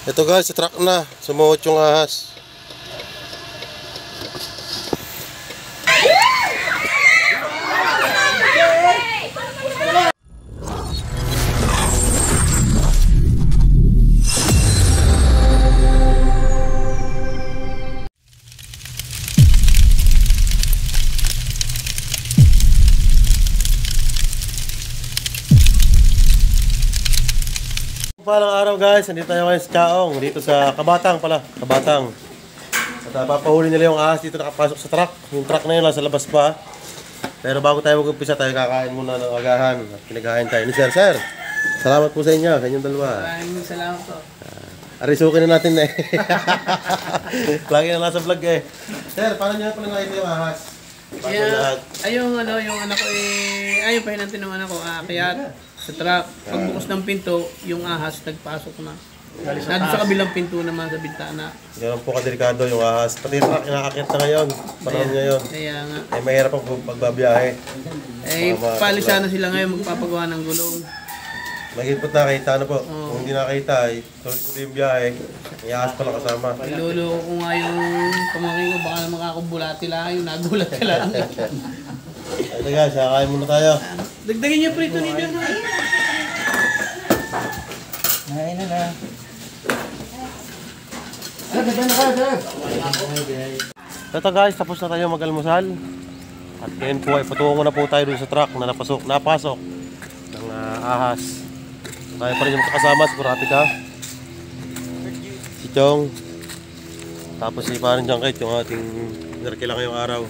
Ito guys, sa truck na. Sumuot yung ahas. Palang araw guys, nandito tayo ngayon sa Chaong, dito sa Kabatang pala, Kabatang. At papahuli nila yung ahas dito nakapasok sa truck. Yung truck na yun nasa labas pa. Pero bago tayo mag-umpisa, tayo kakain muna ng agahan. At pinagkain tayo ni Sir. Sir, salamat po sa inyo, kanyang dalawa. Maraming salamat po. Arisukin na natin na eh. Lagi na nasa vlog eh. Sir, paano nyo pala nakita yung ahas? Yung anak ko ayaw pa hinantin ng anak ko, kaya sa truck, pagbukas ng pinto, yung ahas nagpasok na. Nandun sa kabilang pinto naman sa bintana. Ganun po kadelikado yung ahas. Pati truck, inakakit na ngayon. Panahon ngayon. Kaya nga. Eh, mahirap ang pagbabiyahe. Palisa na sila ngayon magpapagawa ng gulong. Mahirap nakita na po. Kung hindi nakita, tuloy-tuloy yung biyahe. May ahas pala kasama. Iluloko ko nga yung pamangkin ko, baka naman kakabulati lang, yung nagulat ka lang. Ito guys, kakain muna tayo. Dagdagin niyo prito ni John. Kain na na. Ito guys, tapos na tayo mag-almusal. At ngayon po ay patungo na po tayo dun sa truck na napasok ng ahas. Tayo pa rin yung kasama, sigurati ka. Si Chong. Tapos si Parin Jangkit, yung ating narkila ngayong araw.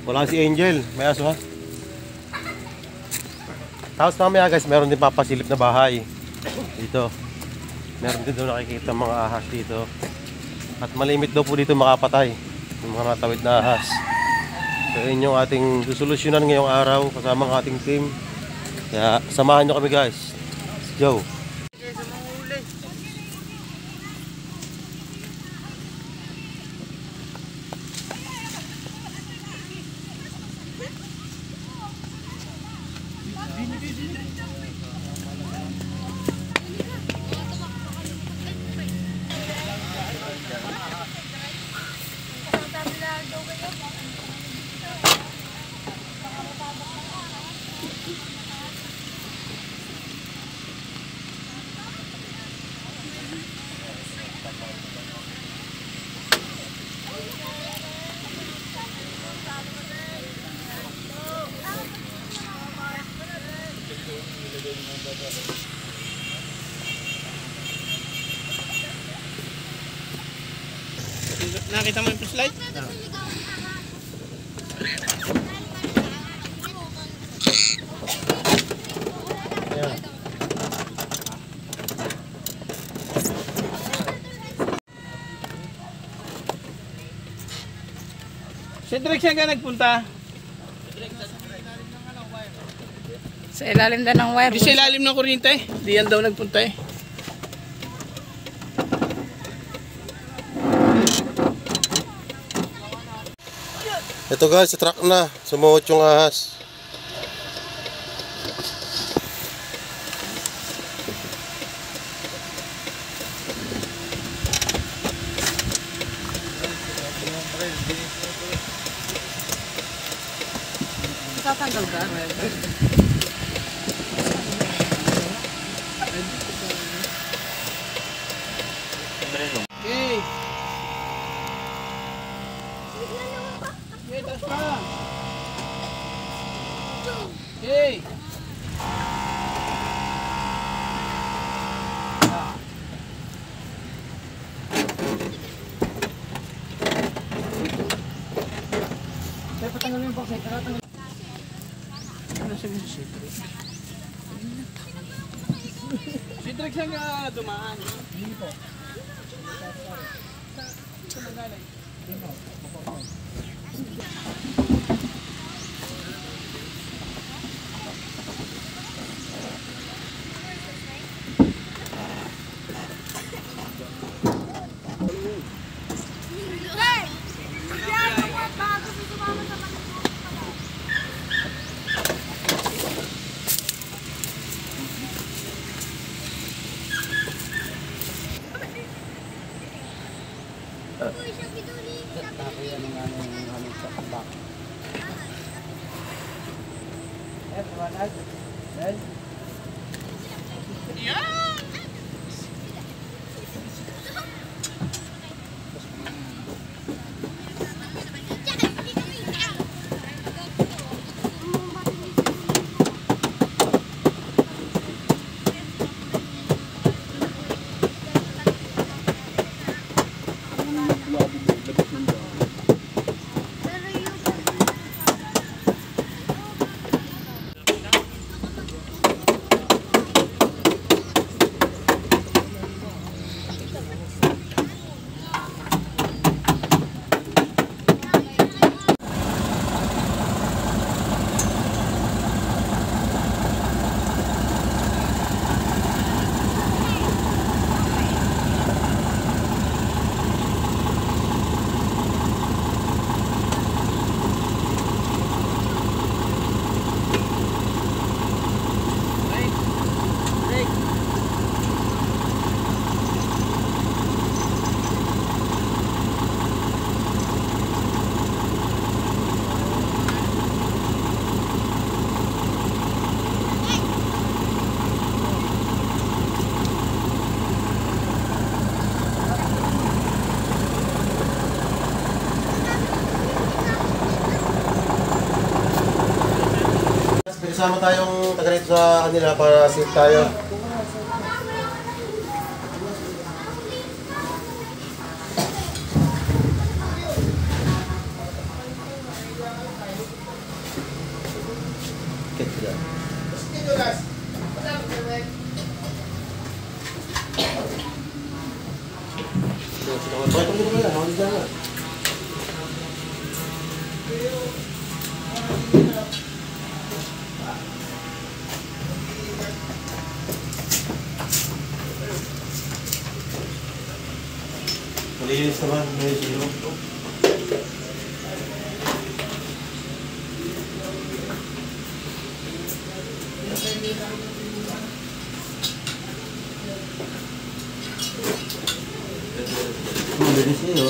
Wala si Angel, may aso ha. Tapos mamaya guys, meron din papasilip na bahay dito. Meron din doon nakikita mga ahas dito. At malimit daw po dito makapatay yung mga natawid na ahas. So yun yung ating susolusyonan ngayong araw kasama ng ating team. Kaya samahan nyo kami guys. Let's go. Nakita mo yung flashlight? Ayan. Sa direksyon ka nagpunta? Sa ilalim daw ng wire. Di sa ilalim ng kuryente. Di yan daw nagpunta eh. Ito guys, sa truck na. Sumuot yung ahas. Tatanggal ka? Okay. Okay, taas pa. Okay. Patanggal mo yung box. Ano siya yung Citrix? Citrix ang dumaan. Hindi po. Ito magaling. Kasama tayong taga rito sa kanila para safe tayo. Malinis naman, may zero. Malinis niyo.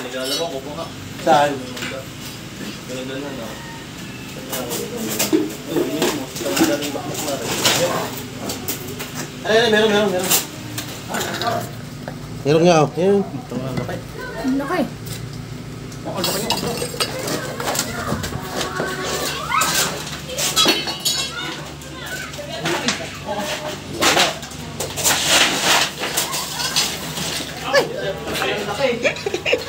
Naglalaro ko po nga. Saan? Ganun na. Yun mo. Sa rin bakit na rin. Ay, meron. Meron nga, oh. Yan. Ang laki.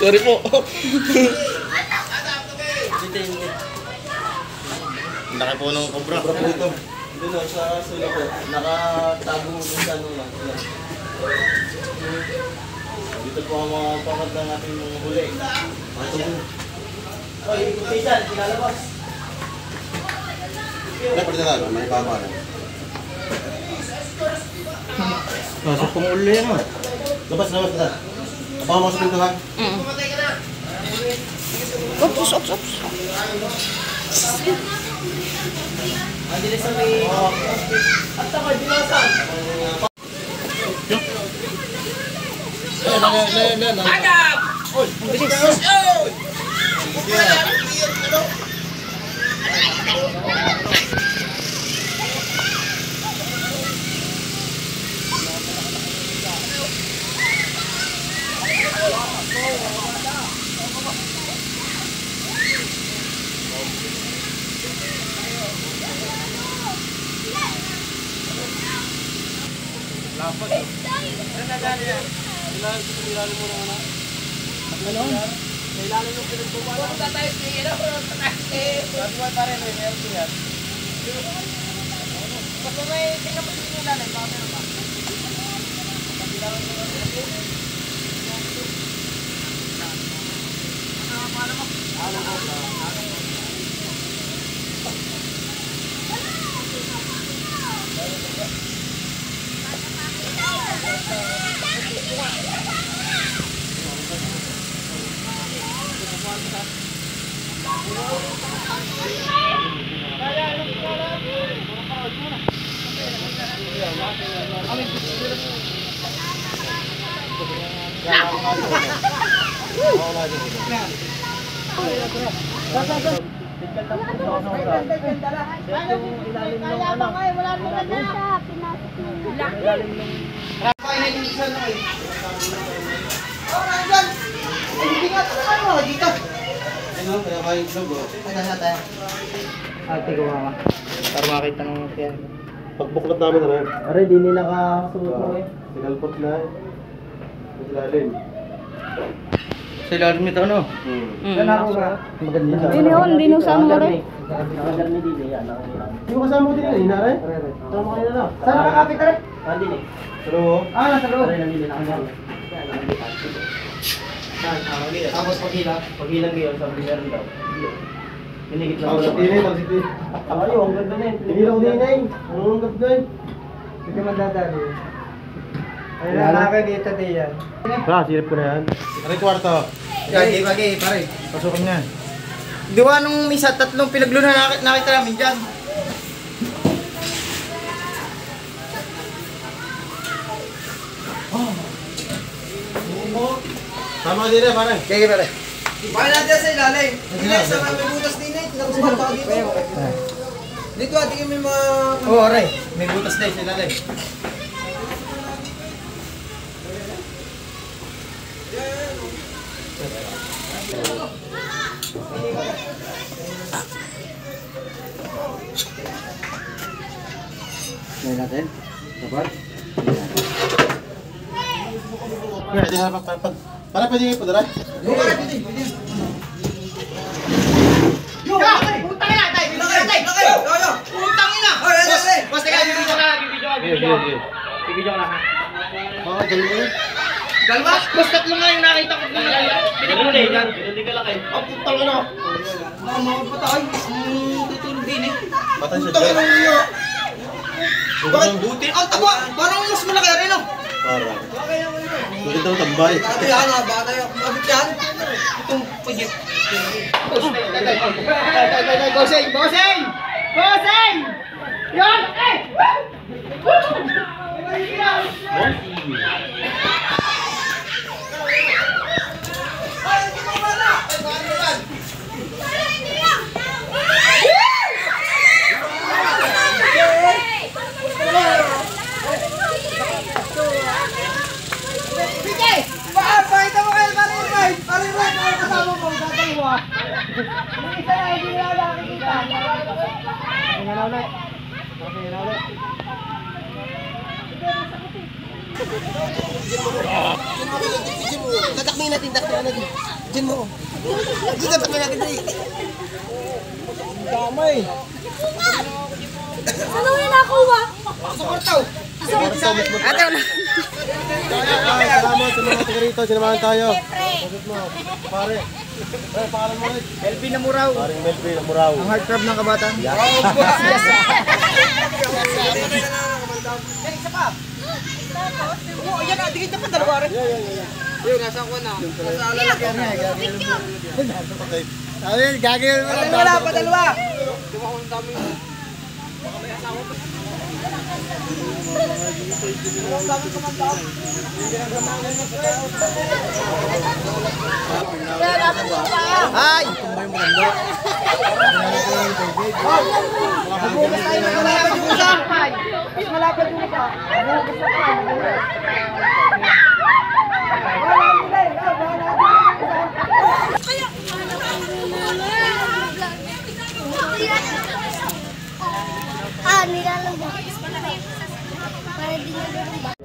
Sorry po. Laki po ng kobra. Sobra po ito. Doon sa sulo po. Nakatago doon sa ano lang. Dito po ang mga pangkat ng ating huli. Oy, Pisan, kinalabas. Dapat na lang, may pama na. Pasok pong uli yan. Labas na. Baka mo sa pintuhan. Oops. Andili sa may... At saka, dinasan. Agap! Ate ko mama. Para makita ng yan. Pagbuklat namin ano. Aray, di nila kasuot mo eh. Sinalpot na eh. Sa ilalim. Sa ilalim nito ano? Saan ako ba? Maganda na. Hindi no sa ano rin. Nakagarni dito yan. Hindi mo kasama mo din yun, hinare? Kasama mo kanina na. Saan nakakapit ka rin? Hindi eh. Pero, Nasa loob. Aray, nandito nakagarni. Tapos paghilang ngayon sa meron daw. Pinigit lang ang sitinin, ang sitinin. Ay, ang ganda na yun. Hindi lang uninay. Ang ganda yun. Hindi ka madadali. Ay, nakakita din yan. Silip ko na yan. Ano yung kwarto? Bagay, pare. Pasukin na. Di ba nung misa, tatlong pinaglunan nakita namin dyan. Tama din eh, pare. Sige, pare. Bakit natin sa ilalim? Hindi, sa may butas din eh. Tinagsubat ako dito. Dito ating may mga... Oo, aray. May butas na sila rin. Ngayon natin. Dapat. Kaya, di na para pwede kayo padala. Basta ka, bibidyo ka. Bibidyo ka lang ha. Mga galing mo yun. Galwa? Basta tatlo nga yung nakita ko. Pinaglunan eh. Pinaglunan ka lang eh. Ang putang ina. Makapatay. Tutulog din eh. Patay siya Putang dyan. ina niyo. Bakit? Buti. Ang taba. Parang mas malaki rin oh. Parang. Bakit daw tambay? Dati yan ah. Baka tayo. Mabit yan. Itong pagip. Goseng! Goseng! Goseng! Yan! Eh! Pakita mo kayo. Parin. Kasama mo. Dadalawa. Isa na. Hindi na nakikita. Tatakmin natin. Diyan mo. Tatakmin natin. Damay. Ano yung nakuha? Sa kwartaw. Ate, wala. Salamat sa mga taga rito. Sinamahan tayo. Sagot mo. Pare. Pare, pangalan mo ulit. LP na muraw. Paring Melvin, Amuraw. Ang heart crab ng kabatan. Yan na. Dikit na pa dalawa rin. Yun, nasa ko na. Nasa lalagyan na. Ayun, gagawin mo lang. Wala pa dalawa. Tumakon dami. Ay! Nilalambot. Para di nyo lumabas.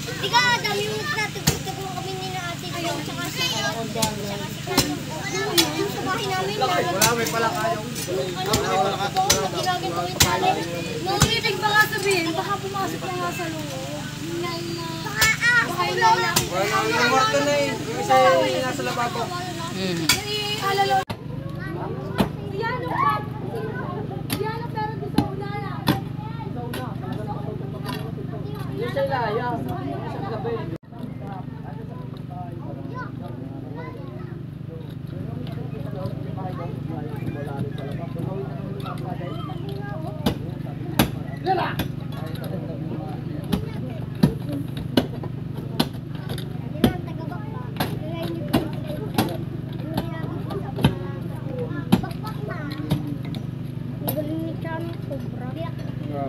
Hindi ka, dami mo na. Tugtog kami ni na ate. Tsaka si bahay namin. Wala, may pala kayo. Ginagin ko yung tali. Nung ibig ba nga sabihin, baka pumasok na nga sa loob. Baka ilalaki. Wala nang kwarto na eh. Yung isa yung nasa lababo. Alalo. Diana pa. Diana pero di sa una na. Yung sa ilaya. Sa gabi.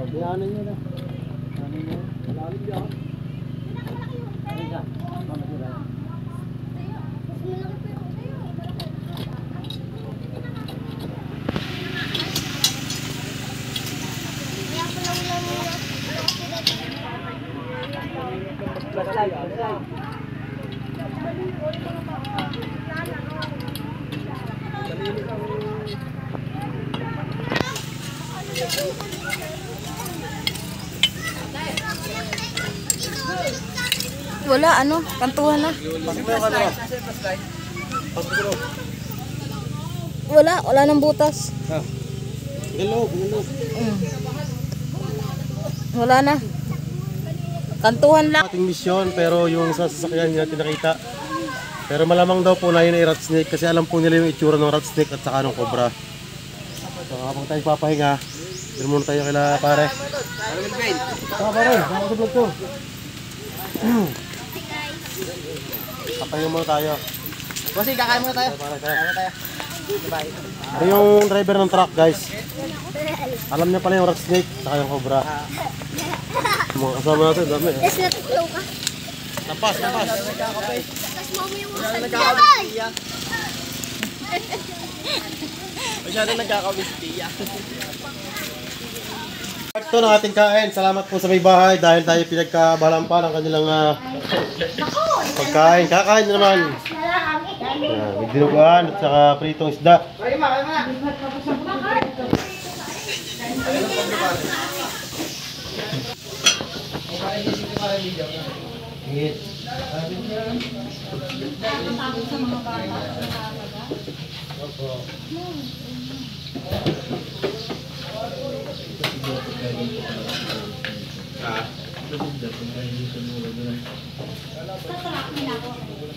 Biyanan nyo na. Lalim yan. Wala, ano, kantuhan na. Wala nang butas. Galog. Wala na. Kantuhan lang. Ating misyon pero yung sa sasakyan niya tinakita. Pero malamang daw po na yun ay rat snake kasi alam po nila yung itsura ng rat snake at saka ng cobra. So habang tayo papahinga, dito muna tayo kila pare. Pare, bakit vlog to? Papahinga muna tayo. Bossy, kakain muna tayo. Pare, Kakain tayo. Bye. Ito yung driver ng truck guys. Alam niya pala yung rat snake at saka yung cobra. Mga kasama natin, dami. Tapos natutlo ka. Lampas. Tapos mo yung mga Nagkakabis-tiya. Masyado nagkakabis-tiya. Ito ng ating kain. Salamat po sa may bahay dahil tayo pinagkabalan pa ng kanilang pagkain. Kakain na naman. May dinuguan at saka pritong isda. Kain mo.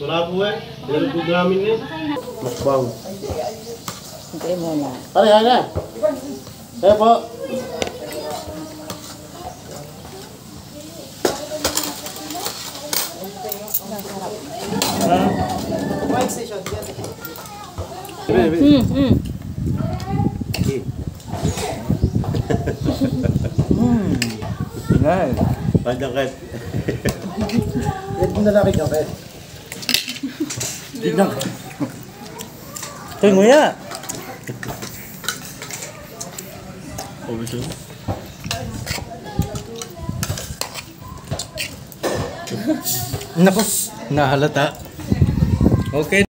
Wala po eh. Pinalipod namin eh. Makbang. Hindi mo na. Pare, hana. Kaya po. Mic station. Panjang kahit. Yan yung lalaki ka, Pet. Tignan. Ito yung nguya. Naku, nahalata. Okay.